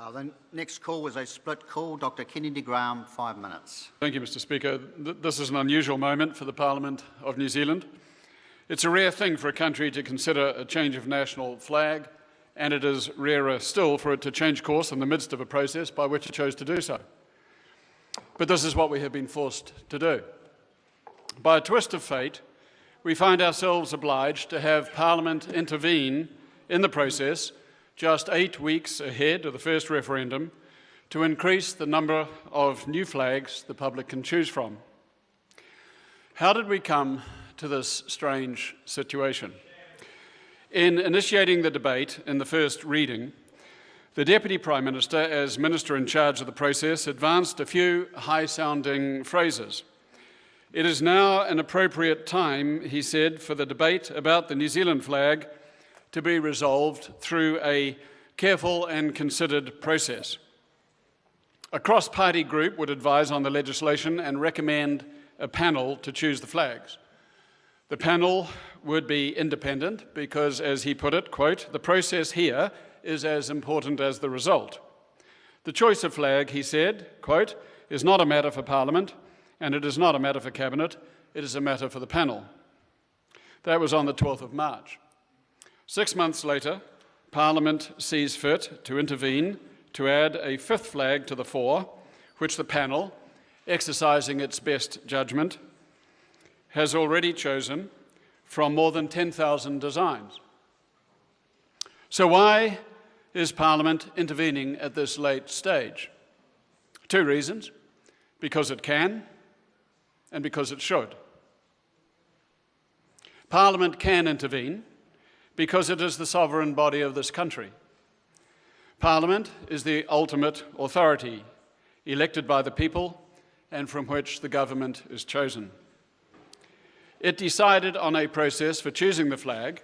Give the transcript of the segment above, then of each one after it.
The next call was a split call. Dr Kennedy Graham, 5 minutes. Thank you, Mr Speaker. This is an unusual moment for the Parliament of New Zealand. It's a rare thing for a country to consider a change of national flag, and it is rarer still for it to change course in the midst of a process by which it chose to do so. But this is what we have been forced to do. By a twist of fate, we find ourselves obliged to have Parliament intervene in the process just 8 weeks ahead of the first referendum to increase the number of new flags the public can choose from. How did we come to this strange situation? In initiating the debate in the first reading, the Deputy Prime Minister, as Minister in charge of the process, advanced a few high-sounding phrases. It is now an appropriate time, he said, for the debate about the New Zealand flag to be resolved through a careful and considered process. A cross-party group would advise on the legislation and recommend a panel to choose the flags. The panel would be independent because, as he put it, quote, "The process here is as important as the result. The choice of flag," he said, quote, "is not a matter for Parliament, and it is not a matter for Cabinet, it is a matter for the panel." That was on the 12th of March. 6 months later, Parliament sees fit to intervene to add a fifth flag to the four, which the panel, exercising its best judgment, has already chosen from more than 10,000 designs. So why is Parliament intervening at this late stage? 2 reasons: because it can and because it should. Parliament can intervene because it is the sovereign body of this country. Parliament is the ultimate authority, elected by the people and from which the government is chosen. It decided on a process for choosing the flag,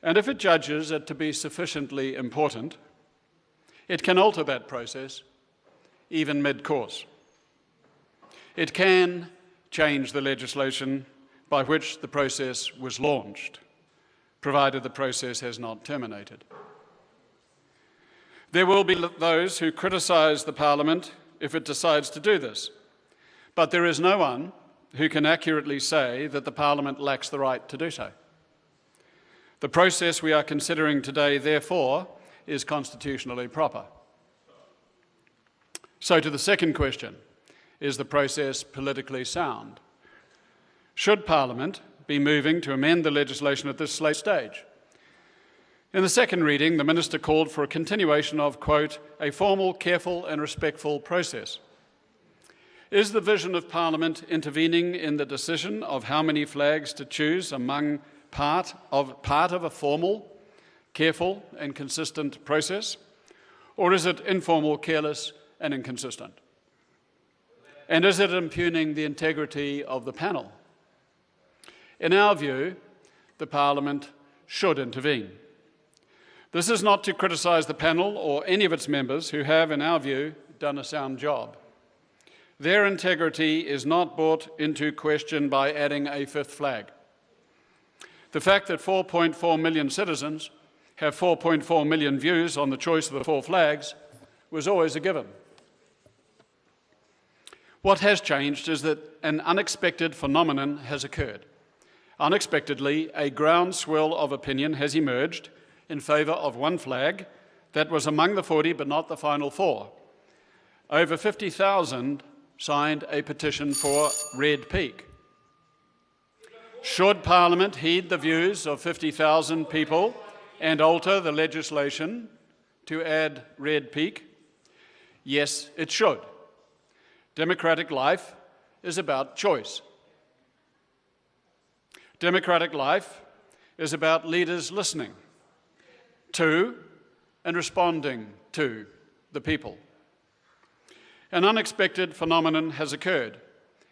and if it judges it to be sufficiently important, it can alter that process, even mid-course. It can change the legislation by which the process was launched, provided the process has not terminated. There will be those who criticise the Parliament if it decides to do this, but there is no one who can accurately say that the Parliament lacks the right to do so. The process we are considering today, therefore, is constitutionally proper. So to the second question, is the process politically sound? Should Parliament be moving to amend the legislation at this late stage? In the second reading, the Minister called for a continuation of, quote, "a formal, careful and respectful process." Is the vision of Parliament intervening in the decision of how many flags to choose among part of a formal, careful and consistent process? Or is it informal, careless and inconsistent? And is it impugning the integrity of the panel? In our view, the Parliament should intervene. This is not to criticise the panel or any of its members who have, in our view, done a sound job. Their integrity is not brought into question by adding a fifth flag. The fact that 4.4 million citizens have 4.4 million views on the choice of the 4 flags was always a given. What has changed is that an unexpected phenomenon has occurred. Unexpectedly, a groundswell of opinion has emerged in favour of one flag that was among the 40 but not the final 4. Over 50,000 signed a petition for Red Peak. Should Parliament heed the views of 50,000 people and alter the legislation to add Red Peak? Yes, it should. Democratic life is about choice. Democratic life is about leaders listening to and responding to the people. An unexpected phenomenon has occurred,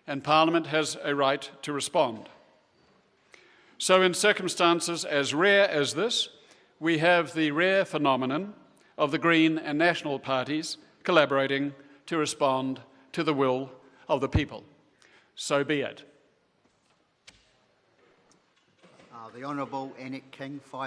and Parliament has a right to respond. So in circumstances as rare as this, we have the rare phenomenon of the Green and National parties collaborating to respond to the will of the people. So be it. The Honourable Anik King, 5